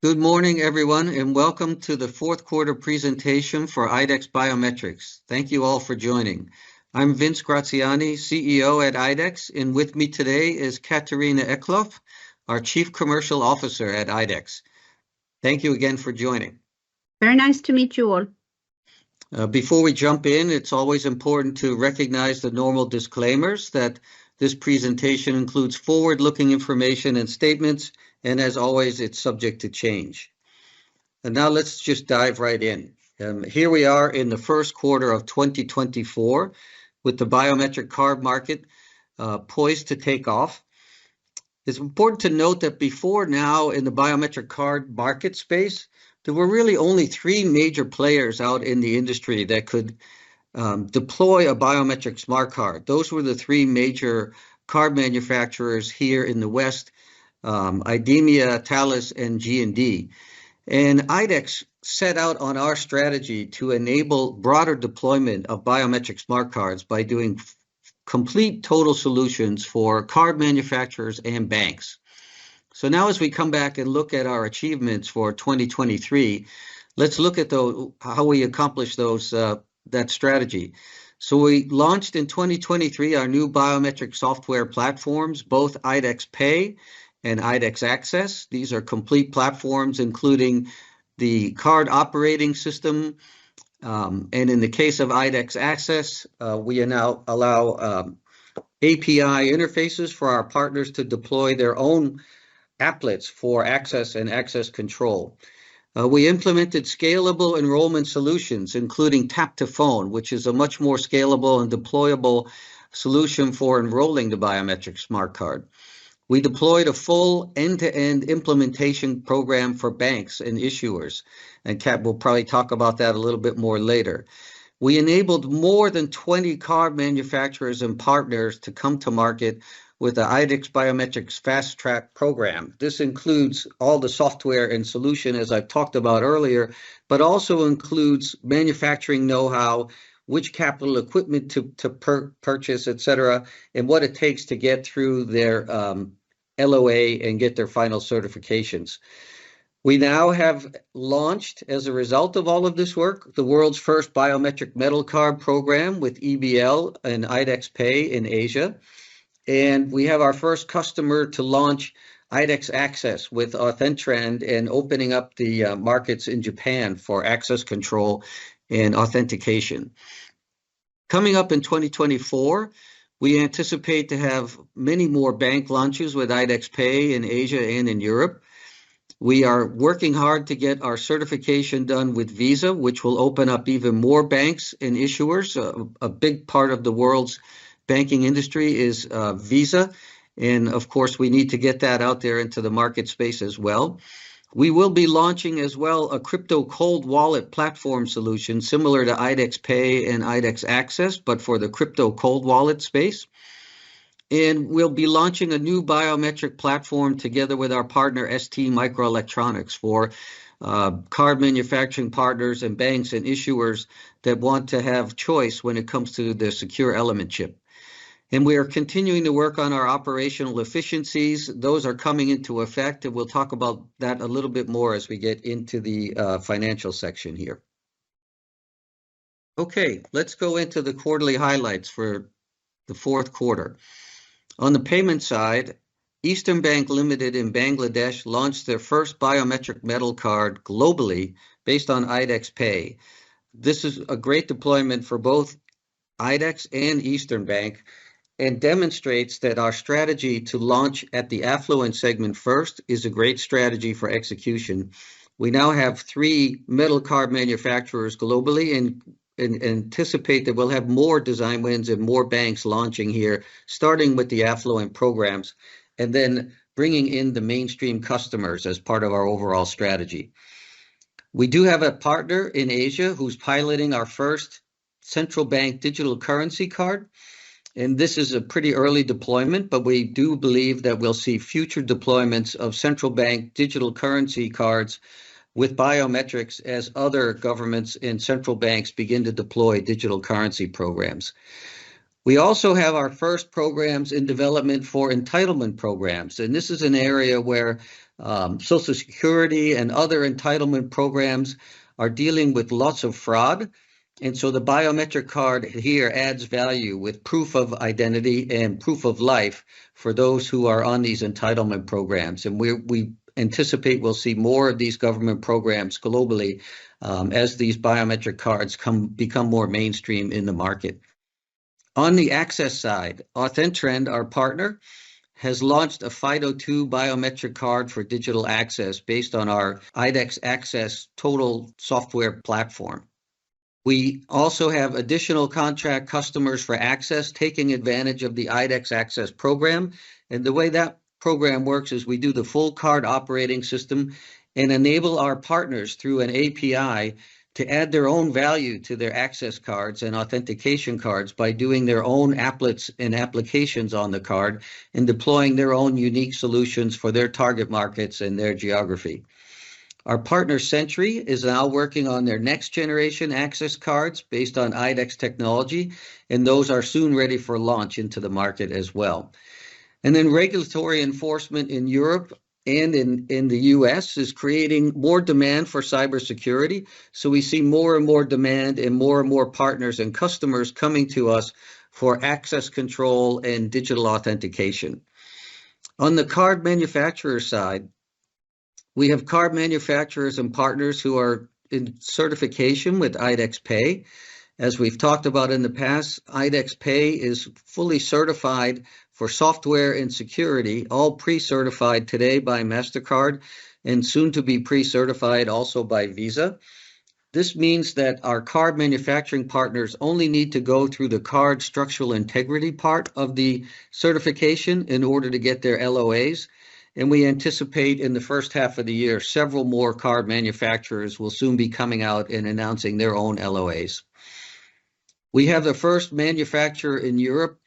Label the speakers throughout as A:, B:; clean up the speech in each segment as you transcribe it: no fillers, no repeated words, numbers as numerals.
A: Good morning, everyone, and welcome to the fourth quarter presentation for IDEX Biometrics. Thank you all for joining. I'm Vince Graziani, CEO at IDEX, and with me today is Katarina Eklof, our Chief Commercial Officer at IDEX. Thank you again for joining.
B: Very nice to meet you all.
A: Before we jump in, it's always important to recognize the normal disclaimers that this presentation includes forward-looking information and statements, and as always, it's subject to change. And now let's just dive right in. Here we are in the first quarter of 2024 with the biometric card market poised to take off. It's important to note that before now in the biometric card market space, there were really only three major players out in the industry that could deploy a biometric smart card. Those were the three major card manufacturers here in the West, IDEMIA, Thales, and G&D. And IDEX set out on our strategy to enable broader deployment of biometric smart cards by doing complete total solutions for card manufacturers and banks. So now as we come back and look at our achievements for 2023, let's look at how we accomplished that strategy. So we launched in 2023 our new biometric software platforms, both IDEX Pay and IDEX Access. These are complete platforms including the card operating system. And in the case of IDEX Access, we now allow API interfaces for our partners to deploy their own applets for access and access control. We implemented scalable enrollment solutions, including tap-to-phone, which is a much more scalable and deployable solution for enrolling the biometric smart card. We deployed a full end-to-end implementation program for banks and issuers, and Kat will probably talk about that a little bit more later. We enabled more than 20 card manufacturers and partners to come to market with the IDEX Biometrics Fast Track program. This includes all the software and solution, as I've talked about earlier, but also includes manufacturing know-how, which capital equipment to purchase, etc., and what it takes to get through their LOA and get their final certifications. We now have launched, as a result of all of this work, the world's first biometric metal card program with EBL and IDEX Pay in Asia. And we have our first customer to launch IDEX Access with Authentrend and opening up the markets in Japan for access control and authentication. Coming up in 2024, we anticipate to have many more bank launches with IDEX Pay in Asia and in Europe. We are working hard to get our certification done with Visa, which will open up even more banks and issuers. A big part of the world's banking industry is Visa, and of course we need to get that out there into the market space as well. We will be launching as well a crypto cold wallet platform solution similar to IDEX Pay and IDEX Access, but for the crypto cold wallet space. And we'll be launching a new biometric platform together with our partner ST Microelectronics for card manufacturing partners and banks and issuers that want to have choice when it comes to the secure element chip. And we are continuing to work on our operational efficiencies. Those are coming into effect, and we'll talk about that a little bit more as we get into the financial section here. Okay, let's go into the quarterly highlights for the fourth quarter. On the payment side, Eastern Bank Limited in Bangladesh launched their first biometric metal card globally based on IDEX Pay. This is a great deployment for both IDEX and Eastern Bank, and demonstrates that our strategy to launch at the affluent segment first is a great strategy for execution. We now have 3 metal card manufacturers globally and anticipate that we'll have more design wins and more banks launching here, starting with the affluent programs, and then bringing in the mainstream customers as part of our overall strategy. We do have a partner in Asia who's piloting our first central bank digital currency card. And this is a pretty early deployment, but we do believe that we'll see future deployments of central bank digital currency cards with biometrics as other governments and central banks begin to deploy digital currency programs. We also have our first programs in development for entitlement programs, and this is an area where Social Security and other entitlement programs are dealing with lots of fraud. And so the biometric card here adds value with proof of identity and proof of life for those who are on these entitlement programs. And we anticipate we'll see more of these government programs globally as these biometric cards become more mainstream in the market. On the access side, AuthenTrend, our partner, has launched a FIDO2 biometric card for digital access based on our IDEX Access total software platform. We also have additional contract customers for access taking advantage of the IDEX Access program. And the way that program works is we do the full card operating system and enable our partners through an API to add their own value to their access cards and authentication cards by doing their own applets and applications on the card and deploying their own unique solutions for their target markets and their geography. Our partner Sentry is now working on their next generation access cards based on IDEX technology, and those are soon ready for launch into the market as well. And then regulatory enforcement in Europe and in the US is creating more demand for cybersecurity. So we see more and more demand and more partners and customers coming to us for access control and digital authentication. On the card manufacturer side, we have card manufacturers and partners who are in certification with IDEX Pay. As we've talked about in the past, IDEX Pay is fully certified for software and security, all pre-certified today by MasterCard and soon to be pre-certified also by Visa. This means that our card manufacturing partners only need to go through the card structural integrity part of the certification in order to get their LOAs. And we anticipate in the first half of the year, several more card manufacturers will soon be coming out and announcing their own LOAs. We have the first manufacturer in Europe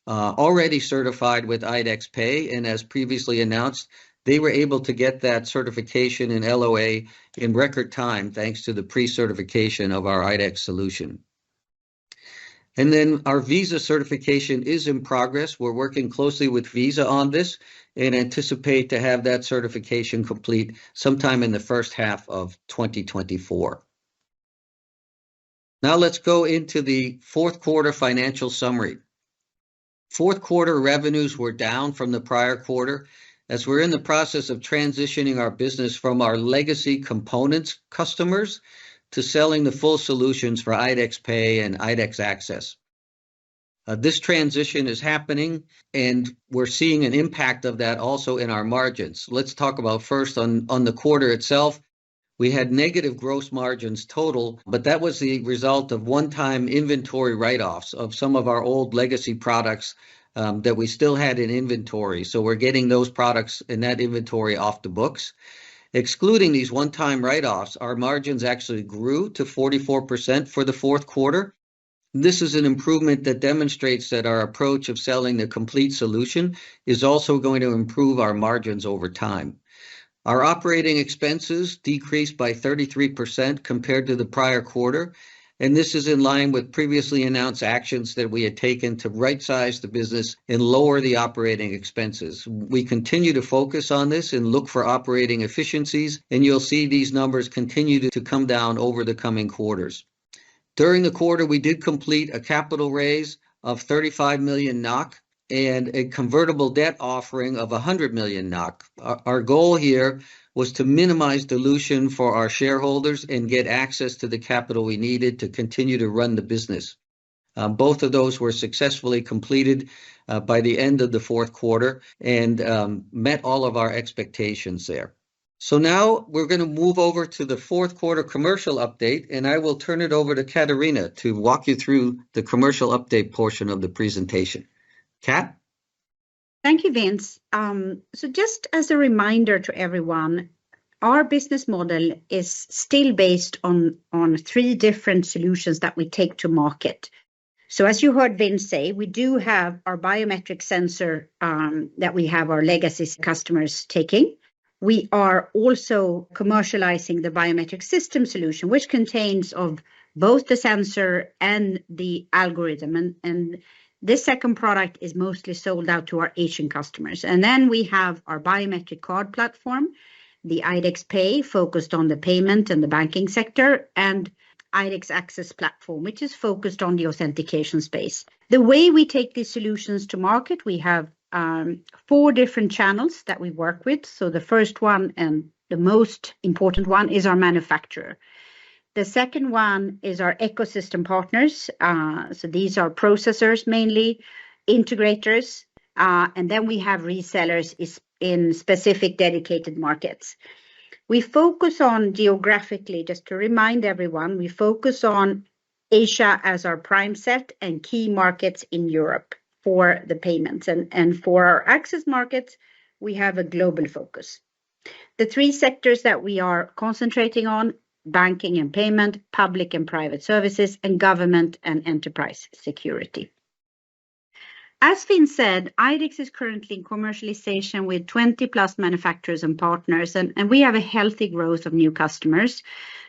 A: already certified with IDEX Pay, and as previously announced, they were able to get that certification and LOA in record time thanks to the pre-certification of our IDEX solution. And then our Visa certification is in progress. We're working closely with Visa on this and anticipate to have that certification complete sometime in the first half of 2024. Now let's go into the fourth quarter financial summary. Fourth quarter revenues were down from the prior quarter as we're in the process of transitioning our business from our legacy components customers to selling the full solutions for IDEX Pay and IDEX Access. This transition is happening and we're seeing an impact of that also in our margins. Let's talk about first on the quarter itself. We had negative gross margins total, but that was the result of one-time inventory write-offs of some of our old legacy products that we still had in inventory. So we're getting those products in that inventory off the books. Excluding these one-time write-offs, our margins actually grew to 44% for the fourth quarter. This is an improvement that demonstrates that our approach of selling the complete solution is also going to improve our margins over time. Our operating expenses decreased by 33% compared to the prior quarter, and this is in line with previously announced actions that we had taken to right-size the business and lower the operating expenses. We continue to focus on this and look for operating efficiencies, and you'll see these numbers continue to come down over the coming quarters. During the quarter, we did complete a capital raise of 35 million NOK and a convertible debt offering of 100 million NOK. Our goal here was to minimize dilution for our shareholders and get access to the capital we needed to continue to run the business. Both of those were successfully completed by the end of the fourth quarter and met all of our expectations there. So now we're going to move over to the fourth quarter commercial update, and I will turn it over to Katarina to walk you through the commercial update portion of the presentation. Kat?
B: Thank you, Vince. So just as a reminder to everyone, our business model is still based on three different solutions that we take to market. So as you heard Vince say, we do have our biometric sensor that we have our legacy customers taking. We are also commercializing the biometric system solution, which contains of both the sensor and the algorithm. And This second product is mostly sold out to our Asian customers. And then we have our biometric card platform, the IDEX Pay, focused on the payment and the banking sector, and IDEX Access platform, which is focused on the authentication space. The way we take these solutions to market, we have 4 different channels that we work with. So the first one and the most important one is our manufacturer. The second one is our ecosystem partners. So these are processors mainly, integrators, and then we have resellers in specific dedicated markets. We focus on geographically, just to remind everyone, we focus on Asia as our prime set and key markets in Europe for the payments. And for our access markets, we have a global focus. The 3 sectors that we are concentrating on: banking and payment, public and private services, and government and enterprise security. As Finn said, IDEX is currently in commercialization with 20 plus manufacturers and partners, and we have a healthy growth of new customers.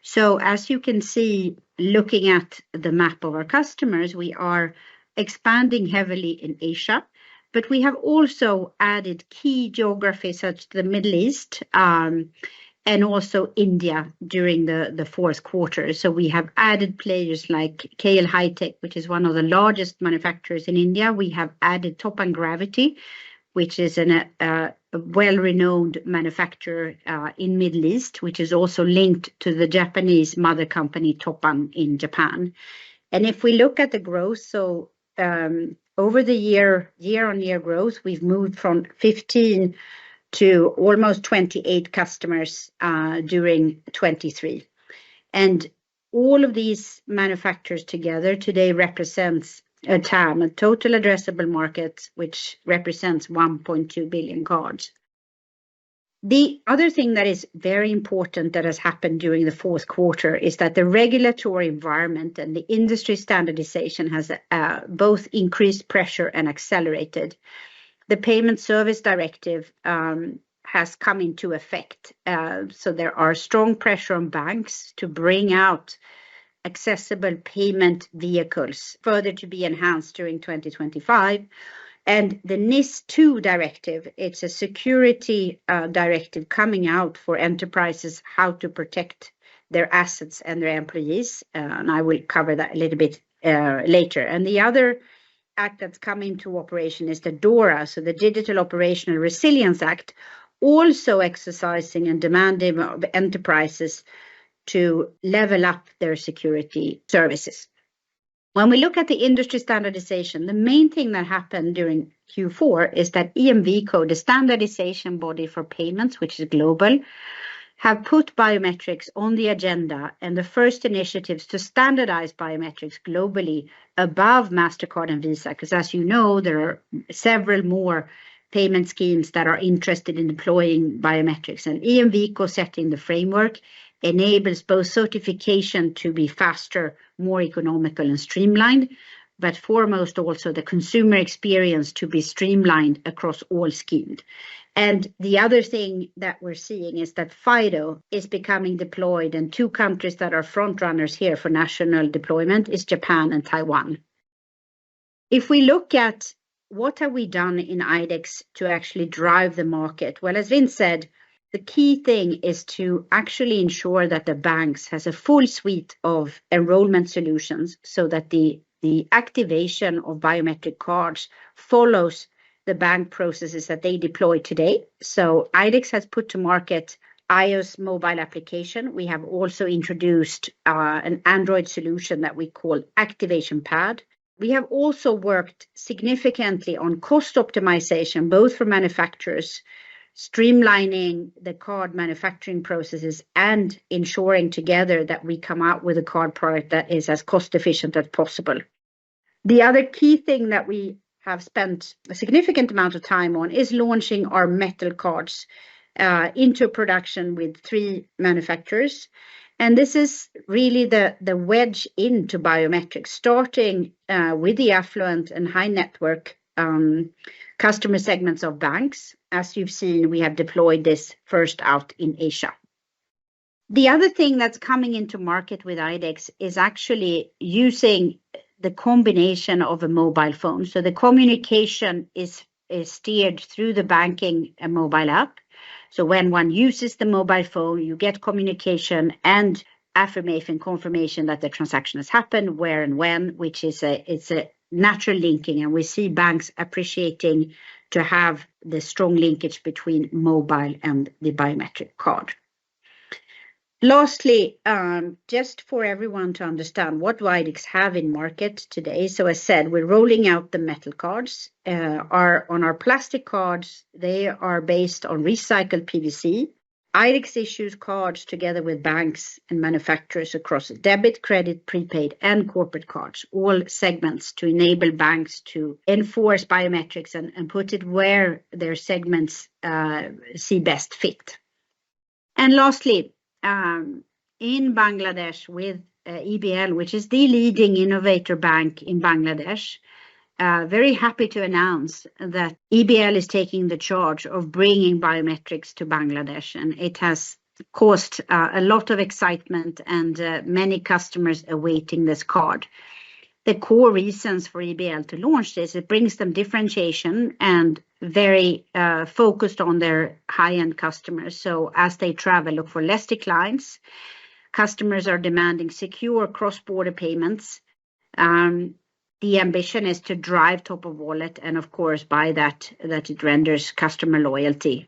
B: So as you can see, looking at the map of our customers, we are expanding heavily in Asia, but we have also added key geographies such as the Middle East, and also India during the fourth quarter. So we have added players like KL High-Tech, which is one of the largest manufacturers in India. We have added Topan Gravity, which is a well-renowned manufacturer in Middle East, which is also linked to the Japanese mother company Topan in Japan. And if we look at the growth, so over the year-on-year growth, we've moved from 15 to almost 28 customers during 23. And all of these manufacturers together today represents a TAM, a total addressable market, which represents 1.2 billion cards. The other thing that is very important that has happened during the fourth quarter is that the regulatory environment and the industry standardization has both increased pressure and accelerated. The Payment Service Directive has come into effect. So there are strong pressure on banks to bring out accessible payment vehicles further to be enhanced during 2025. And the NIS2 directive, it's a security directive coming out for enterprises, how to protect their assets and their employees. And I will cover that a little bit later. And the other act that's come into operation is the DORA, so the Digital Operational Resilience Act, also exercising and demanding of enterprises to level up their security services. When we look at the industry standardization, the main thing that happened during Q4 is that EMVCo, the standardization body for payments, which is global, have put biometrics on the agenda, and the first initiatives to standardize biometrics globally above MasterCard and Visa, because as you know, there are several more payment schemes that are interested in deploying biometrics, and EMVCo setting the framework enables both certification to be faster, more economical and streamlined, but foremost also the consumer experience to be streamlined across all schemes. And the other thing that we're seeing is that FIDO is becoming deployed, and 2 countries that are front runners here for national deployment is Japan and Taiwan. If we look at what have we done in IDEX to actually drive the market? Well, as Vince said, the key thing is to actually ensure that the banks has a full suite of enrollment solutions so that the activation of biometric cards follows the bank processes that they deploy today. So IDEX has put to market iOS mobile application. We have also introduced an Android solution that we call Activation Pad. We have also worked significantly on cost optimization, both for manufacturers, streamlining the card manufacturing processes and ensuring together that we come out with a card product that is as cost efficient as possible. The other key thing that we have spent a significant amount of time on is launching our metal cards into production with 3 manufacturers. And this is really the wedge into biometrics, starting with the affluent and high network customer segments of banks. As you've seen, we have deployed this first out in Asia. The other thing that's coming into market with IDEX is actually using the combination of a mobile phone. So the communication is steered through the banking mobile app. So when one uses the mobile phone, you get communication and affirmation, confirmation that the transaction has happened, where and when, which is it's a natural linking. And we see banks appreciating to have the strong linkage between mobile and the biometric card. Lastly, just for everyone to understand what IDEX have in market today. So as said, we're rolling out the metal cards. On our plastic cards, they are based on recycled PVC. IDEX issues cards together with banks and manufacturers across debit, credit, prepaid, and corporate cards, all segments to enable banks to enforce biometrics and put it where their segments see best fit. And lastly, in Bangladesh with EBL, which is the leading innovator bank in Bangladesh, very happy to announce that EBL is taking the charge of bringing biometrics to Bangladesh, and it has caused a lot of excitement and many customers awaiting this card. The core reasons for EBL to launch this, it brings them differentiation and very focused on their high-end customers. So as they travel, look for less declines. Customers are demanding secure cross-border payments. The ambition is to drive top of wallet, and of course, by that it renders customer loyalty.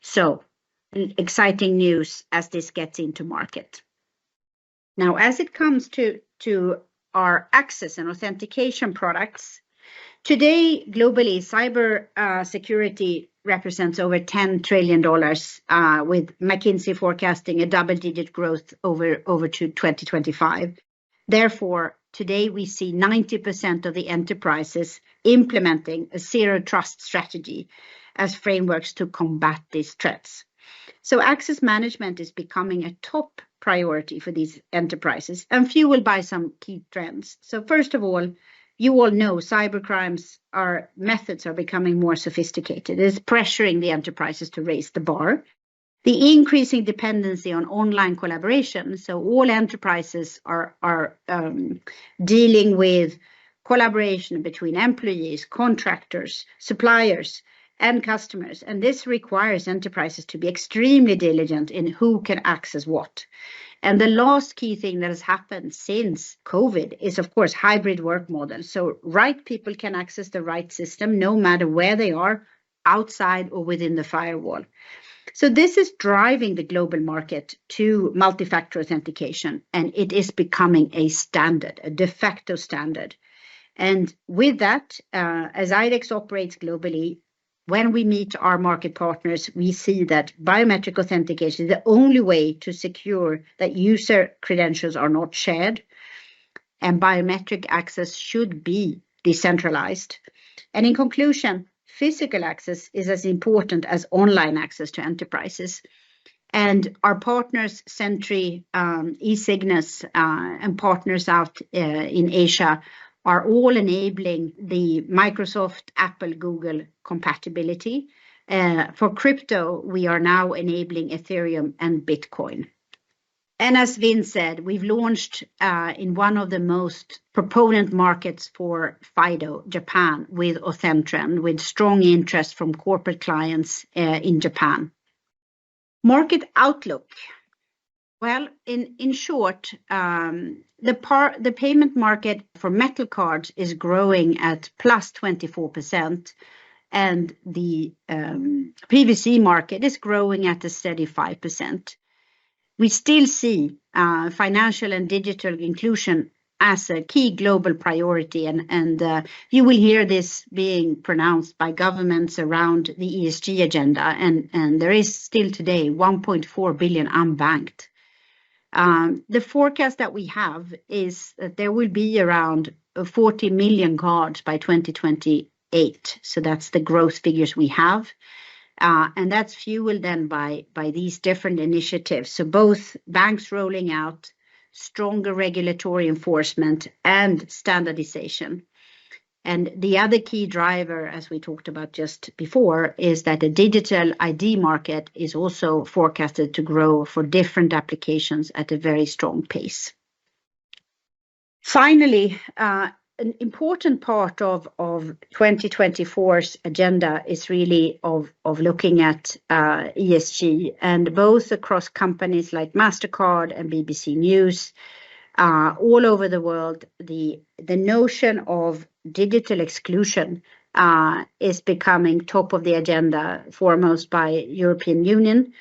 B: So exciting news as this gets into market. Now, as it comes to our access and authentication products, today globally, cyber security represents over $10 trillion, with McKinsey forecasting a double-digit growth over to 2025. Therefore, today we see 90% of the enterprises implementing a zero trust strategy as frameworks to combat these threats. So access management is becoming a top priority for these enterprises and fueled by some key trends. So first of all, you all know cybercrimes methods are becoming more sophisticated. It's pressuring the enterprises to raise the bar. The increasing dependency on online collaboration. So all enterprises are dealing with collaboration between employees, contractors, suppliers, and customers. And this requires enterprises to be extremely diligent in who can access what. And the last key thing that has happened since COVID is, of course, hybrid work models. So right people can access the right system no matter where they are, outside or within the firewall. So this is driving the global market to multi-factor authentication, and it is becoming a standard, a de facto standard. And with that, as IDEX operates globally, when we meet our market partners, we see that biometric authentication is the only way to secure that user credentials are not shared, and biometric access should be decentralized. And in conclusion, physical access is as important as online access to enterprises. And our partners, Sentry, eSignus, and partners out in Asia are all enabling the Microsoft, Apple, Google compatibility. For crypto, we are now enabling Ethereum and Bitcoin. And as Vince said, we've launched in one of the most proponent markets for FIDO, Japan, with Authentren, with strong interest from corporate clients in Japan. Market outlook. Well, in short, the payment market for metal cards is growing at plus 24%, and the PVC market is growing at a steady 5%. We still see financial and digital inclusion as a key global priority, and you will hear this being pronounced by governments around the ESG agenda, and there is still today 1.4 billion unbanked. The forecast that we have is that there will be around 40 million cards by 2028. So that's the growth figures we have. And that's fueled then by these different initiatives. So both banks rolling out stronger regulatory enforcement and standardization. And the other key driver, as we talked about just before, is that the digital ID market is also forecasted to grow for different applications at a very strong pace. Finally, an important part of 2024's agenda is really of looking at ESG, and both across companies like MasterCard and BBC News, all over the world, the notion of digital exclusion is becoming top of the agenda, foremost by European Union.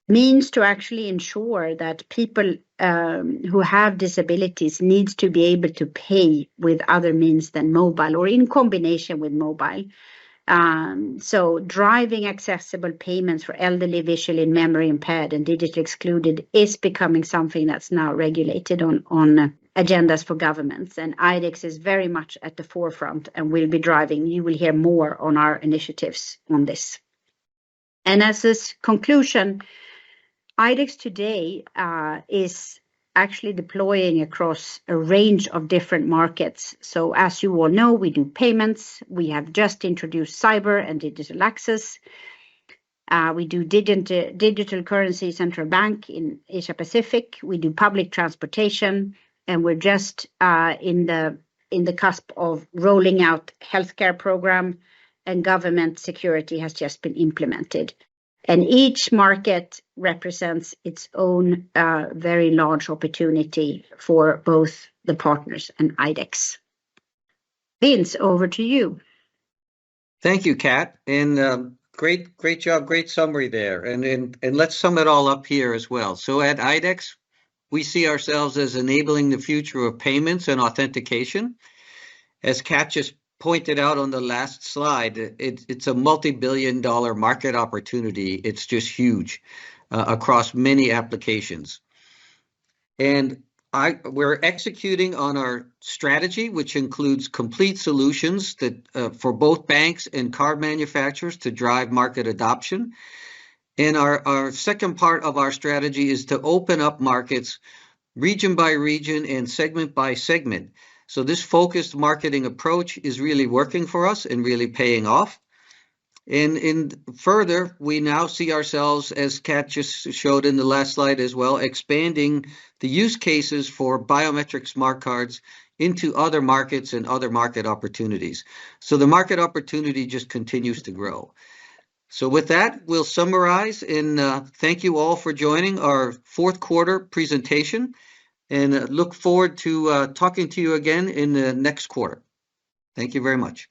B: Means to actually ensure that people who have disabilities needs to be able to pay with other means than mobile or in combination with mobile. So driving accessible payments for elderly, visually, memory impaired and digitally excluded is becoming something that's now regulated on agendas for governments. And IDEX is very much at the forefront and will be driving. You will hear more on our initiatives on this. And as this conclusion, IDEX today is actually deploying across a range of different markets. So as you all know, we do payments. We have just introduced cyber and digital access. We do digital currency central bank in Asia Pacific. We do public transportation, and we're just in the cusp of rolling out healthcare program, and government security has just been implemented. And each market represents its own very large opportunity for both the partners and IDEX. Vince, over to you.
A: Thank you, Kat, and great job, great summary there. And let's sum it all up here as well. So at IDEX, we see ourselves as enabling the future of payments and authentication. As Kat just pointed out on the last slide, it's a multi-billion-dollar market opportunity. It's just huge across many applications. And we're executing on our strategy, which includes complete solutions that for both banks and card manufacturers to drive market adoption. And our second part of our strategy is to open up markets region by region and segment by segment. So this focused marketing approach is really working for us and really paying off. And further, we now see ourselves, as Kat just showed in the last slide as well, expanding the use cases for biometric smart cards into other markets and other market opportunities. So the market opportunity just continues to grow. So with that, we'll summarize and thank you all for joining our fourth quarter presentation, and look forward to talking to you again in the next quarter. Thank you very much.